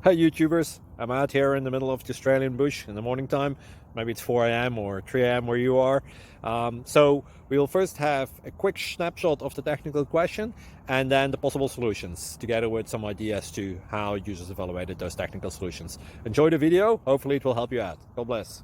Hi YouTubers, I'm out here in the middle of the Australian bush in the morning time. Maybe it's 4 a.m. or 3 a.m. where you are. So we'll first have a quick snapshot of the technical question and then the possible solutions, together with some ideas to how users evaluated those technical solutions. Enjoy the video, hopefully it will help you out. God bless.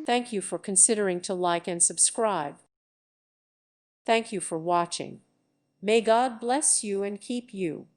Thank you for considering to like and subscribe. Thank you for watching. May God bless you and keep you.